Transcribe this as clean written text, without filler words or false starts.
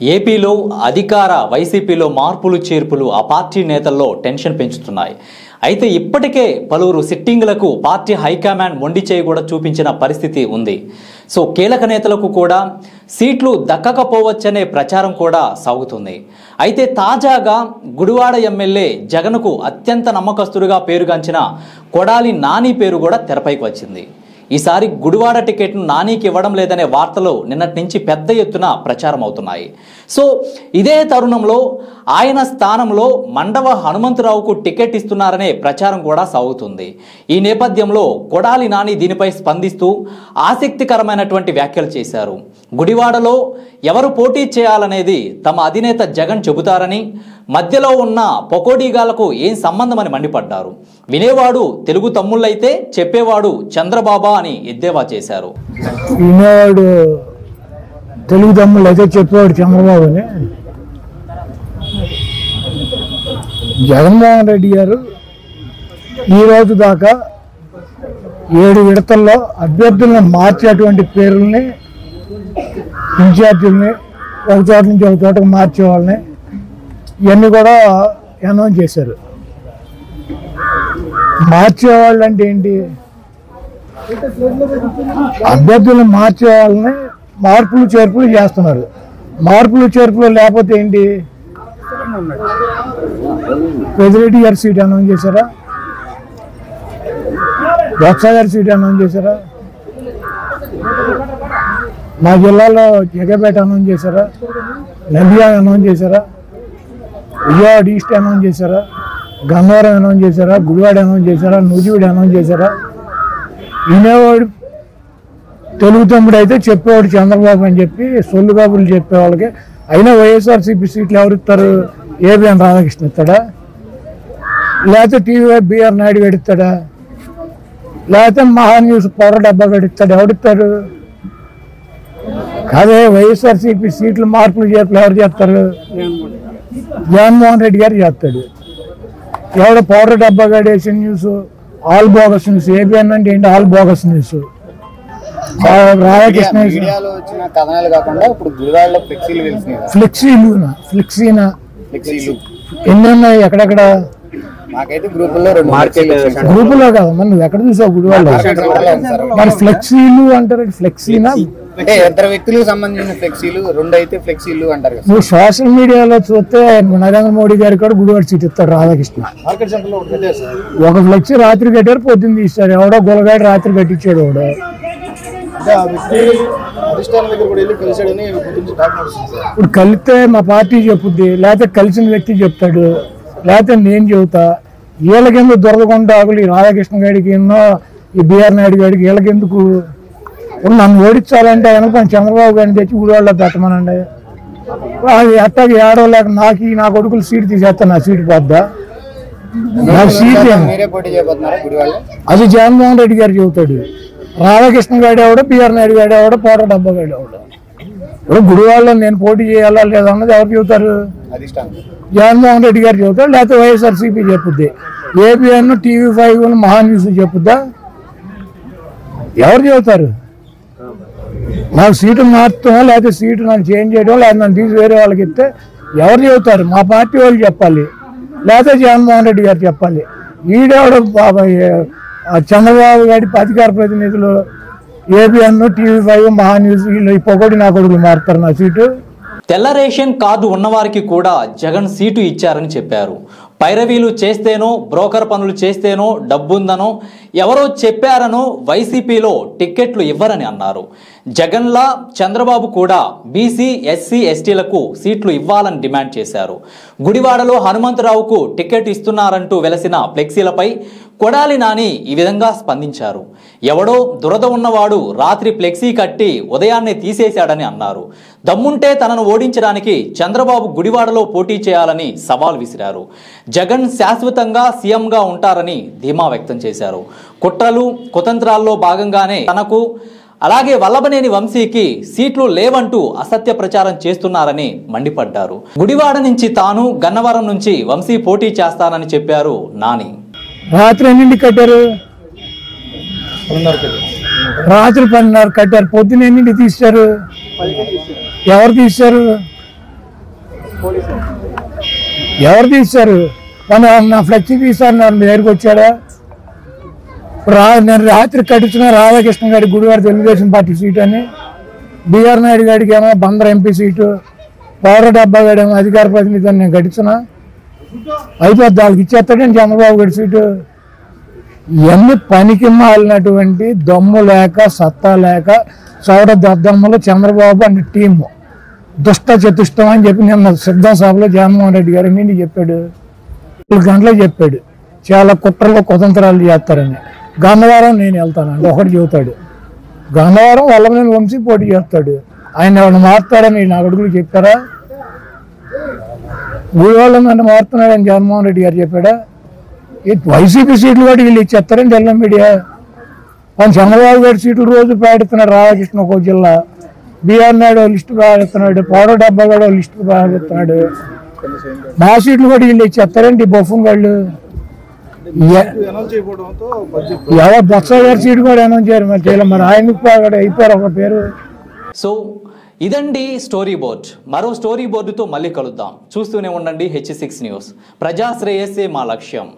ఏపీలో అధికార వైసీపీలో మార్పులు చేర్పులు ఆ పార్టీ నేతల్లో టెన్షన్ పెంచుతున్నాయి. అయితే ఇప్పటికే పలువురు సిట్టింగ్లకు పార్టీ హైకమాండ్ మొండి చేయి కూడా చూపించిన పరిస్థితి ఉంది. సో కీలక నేతలకు కూడా సీట్లు దక్కకపోవచ్చనే ప్రచారం కూడా సాగుతుంది. అయితే తాజాగా గుడివాడ ఎమ్మెల్యే జగన్కు అత్యంత నమ్మకస్తుడిగా పేరుగాంచిన కొడాలి నాని పేరు కూడా తెరపైకి వచ్చింది. ఈసారి గుడివాడ టికెట్ను నానికి ఇవ్వడం లేదనే వార్తలు నిన్నటి నుంచి పెద్ద ఎత్తున ప్రచారం అవుతున్నాయి. సో ఇదే తరుణంలో ఆయన స్థానంలో మండవ హనుమంతరావుకు టికెట్ ఇస్తున్నారనే ప్రచారం కూడా సాగుతుంది. ఈ నేపథ్యంలో కొడాలి నాని దీనిపై స్పందిస్తూ ఆసక్తికరమైనటువంటి వ్యాఖ్యలు చేశారు. గుడివాడలో ఎవరు పోటీ చేయాలనేది తమ అధినేత జగన్ చెబుతారని, మధ్యలో ఉన్న పొకోడీగాలకు ఏం సంబంధమని మండిపడ్డారు. వినేవాడు తెలుగు తమ్ముళ్ళైతే చెప్పేవాడు చంద్రబాబా అని ఎద్దేవా చేశారు. వినేవాడు తెలుగు తమ్ముళ్ళు అయితే చెప్పేవాడు చంద్రబాబు అని. జగన్మోహన్ రెడ్డి గారు ఈ రోజు దాకా 7 విడతల్లో అభ్యర్థులను మార్చేటువంటి పేర్లని, ఇన్ఛార్జీలని ఒక చోట నుంచి ఒక చోటకు మార్చే వాళ్ళని ఇవన్నీ కూడా అనౌన్స్ చేశారు. మార్చేవాళ్ళు అంటే ఏంటి? అభ్యర్థులను మార్చే వాళ్ళని మార్పులు చేర్పులు చేస్తున్నారు. మార్పులు చేర్పులు లేకపోతే ఏంటి? పెద్దిరెడ్డి గారి సీట్ అనౌన్స్ చేశారా? బొత్స గారి సీట్ అనౌన్స్ చేశారా? మా జిల్లాలో జగపేట అనౌన్స్ చేశారా? నంద్యాల అనౌన్స్ చేశారా? విజయవాడ ఈస్ట్ అనౌన్స్ చేశారా? గన్నవరం అనౌన్స్ చేశారా? గుడివాడ అనౌన్స్ చేశారా? నూజివీడు అనౌన్స్ చేశారా? వినేవాడు తెలుగు తమ్ముడు అయితే చెప్పేవాడు చంద్రబాబు అని చెప్పి సొల్లు కబుర్లు చెప్పేవాళ్ళకి. అయినా వైఎస్ఆర్సీపీ సీట్లు ఎవరు ఇస్తారు? ఏబిఎన్ రాధాకృష్ణ ఇస్తాడా? లేకపోతే టీవీ బిఆర్ నాయుడు గడిస్తాడా? లేకపోతే మహాన్యూస్ పవర్ డబ్బా గడిస్తాడు? ఎవడిస్తారు? కాదే వైఎస్ఆర్సీపీ సీట్లు మార్పులు చేర్పులు ఎవరు చేస్తారు? జగన్మోహన్ రెడ్డి గారు చేస్తాడు. ఎవడో పౌడర్ డబ్బా గడేసిన news all bogus news. ABN అంటే ఏంటి? All bogus news. రాధాకృష్ణ ఫ్లెక్సీనా ఎన్ని ఉన్నాయి? ఎక్కడెక్కడ గ్రూపులో కదా. మరి నువ్వు ఎక్కడ చూసావు గుడివాడలో? మరి ఫ్లెక్సీలు అంటారు. ఫ్లెక్సీనా అంటే ఇద్దరు వ్యక్తులకు సంబంధించిన ఫ్లెక్సీలు, 2 అయితే ఫ్లెక్సీలు అంటారు. నువ్వు సోషల్ మీడియాలో చూస్తే నరేంద్ర మోడీ గారి కూడా గుడివాడ సీట్ ఇస్తాడు రాధాకృష్ణ. ఒక ఫ్లెక్సీ రాత్రి కట్టారు, పొద్దున్న తీస్తాడు. ఎవడో గులగాడు రాత్రి కట్టించాడు. ఎవడో ఇప్పుడు కలిస్తే మా పార్టీ చెప్పుద్ది, లేకపోతే కలిసిన వ్యక్తి చెప్తాడు, లేకపోతే నేను చెబుతా. వీళ్ళకెందుకు దొరకకుండా ఆకులు? ఈ రాధాకృష్ణ గారికి ఎన్నో, ఈ బిఆర్ నాయుడు గారికి వీళ్ళకెందుకు? నన్ను ఓడించాలంటే వెనక చంద్రబాబు గారిని తెచ్చి గుడివాడలో పెట్టమనండి. అది అట్టాకి ఏడవలేక నా కొడుకులు సీట్ తీసేస్తా. నా సీటు పోద్దా? నాకు సీట్ అది జగన్మోహన్ రెడ్డి గారు చెబుతాడు. రాధాకృష్ణ గారు ఎవడో, బిఆర్ నాయుడు గారు ఎవడో, పౌడర్ డబ్బా గారు ఎవడో. ఇప్పుడు గుడివాడలో నేను పోటీ చేయాలా లేదా అన్నది ఎవరు చెబుతారు? జగన్మోహన్ రెడ్డి గారు చెబుతారు, లేకపోతే వైఎస్ఆర్సీపీ చెప్పుద్ది. ఏబిఎన్, టీవీ5, మహాన్యూస్ చెప్పుద్దా? ఎవరు చెబుతారు? నాకు సీటు మార్చడం, లేకపోతే సీటు నన్ను చేంజ్ చేయడం, లేదా నన్ను తీసి వేరే వాళ్ళకి ఇస్తే ఎవరు చెబుతారు? మా పార్టీ వాళ్ళు చెప్పాలి, లేకపోతే జగన్మోహన్ రెడ్డి గారు చెప్పాలి. ఈడెవడు చంద్రబాబు గారి అధికార ప్రతినిధులు ఏబిఎన్, టీవీ5, మహాన్యూస్ వీళ్ళు ఈ పొగడి నా కొడుకులు మారుతారు నా సీటు. తెల్ల రేషన్ కార్డు ఉన్నవారికి కూడా జగన్ సీటు ఇచ్చారని చెప్పారు. పైరవీలు చేస్తేనో, బ్రోకర్ పనులు చేస్తేనో డబ్బుందనో ఎవరో చెప్పారనో వైసీపీలో టిక్కెట్లు ఇవ్వరని అన్నారు. జగన్లా చంద్రబాబు కూడా బీసీ, ఎస్సీ, ఎస్టీలకు సీట్లు ఇవ్వాలని డిమాండ్ చేశారు. గుడివాడలో హనుమంతరావుకు టికెట్ ఇస్తున్నారంటూ వెలసిన ఫ్లెక్సీలపై కొడాలి నాని ఈ విధంగా స్పందించారు. ఎవడో దురద ఉన్నవాడు రాత్రి ఫ్లెక్సీ కట్టి ఉదయాన్నే తీసేశాడని అన్నారు. దమ్ముంటే తనను ఓడించడానికి చంద్రబాబు గుడివాడలో పోటీ చేయాలని సవాల్ విసిరారు. జగన్ శాశ్వతంగా సీఎంగా ఉంటారని ధీమా వ్యక్తం చేశారు. కుట్రలు, కుతంత్రాల్లో భాగంగానే తనకు, అలాగే వల్లభనేని వంశీకి సీట్లు లేవంటూ అసత్య ప్రచారం చేస్తున్నారని మండిపడ్డారు. గుడివాడ నుంచి తాను, గన్నవరం నుంచి వంశీ పోటీ చేస్తానని చెప్పారు నాని. రాత్రి ఎన్నింటికి కట్టారు? రాత్రి 10:30 కట్టారు. పొద్దున్న ఎన్నింటికి తీశారు? ఎవరు తీశారు? ఎవరు తీశారు? నా ఫ్లెక్సీ తీశారు, నా దగ్గరికి వచ్చాడా? నేను రాత్రి కట్టించిన రాధాకృష్ణ గారి గుడివాడ తెలుగుదేశం పార్టీ సీటు అని, బిఆర్ నాయుడు గారికి ఏమో బందర్ ఎంపీ సీటు, పౌర డబ్బా గారు ఏమో అధికార ప్రతినిధి అని నేను కట్టించిన అయిపోద్ది, వాళ్ళకి ఇచ్చేస్తాడని చంద్రబాబు గారి సీటు. ఇవన్నీ పనికి మాలినటువంటి దమ్ము లేక సత్తా లేక చౌడ దద్దమ్మలో చంద్రబాబు అనే టీము దుష్ట చతుష్టం అని చెప్పి నిన్న సిద్ధం సభలో జగన్మోహన్ రెడ్డి గారు ఏంటి చెప్పాడు? 4 గంటలకు చెప్పాడు చాలా కుట్రలు కుతంత్రాలు చేస్తారని. గన్నవరం నేను వెళ్తానండి ఒకటి చెబుతాడు, గన్నవరం వల్లభనేని వంశీ పోటీ చేస్తాడు, ఆయన ఎవరిని మారుతాడని నా కొడుకులు చెప్పారా? ఊళ్ళో నన్ను మారుతున్నాడని జగన్మోహన్ రెడ్డి గారు చెప్పాడా? వైసీపీ సీట్లు కూడా వీళ్ళు ఇచ్చేస్తారని తెల్ల మీడియా. కానీ చంద్రబాబు గారి సీట్లు రోజు ప్రకటిస్తున్నాడు, రాధాకృష్ణ ఒక జిల్లా, బిఆర్ నాయుడు లిస్టు ప్రకటిస్తున్నాడు, పౌర డబ్బా కూడా లిస్టు ప్రకటిస్తున్నాడు. మా సీట్లు కూడా వీళ్ళు ఇచ్చేస్తారండి బొఫన్ వాళ్ళు. ఎవరు బొత్స గారి సీటు కూడా అనౌన్స్ చేయరు, మరి ఆయనకు అయిపోయారు ఒక పేరు. సో ఇదండి స్టోరీ బోర్డ్. మరో స్టోరీ బోర్డుతో మళ్ళీ కలుద్దాం. చూస్తూనే ఉండండి H6 న్యూస్. ప్రజా శ్రేయస్సే మా లక్ష్యం.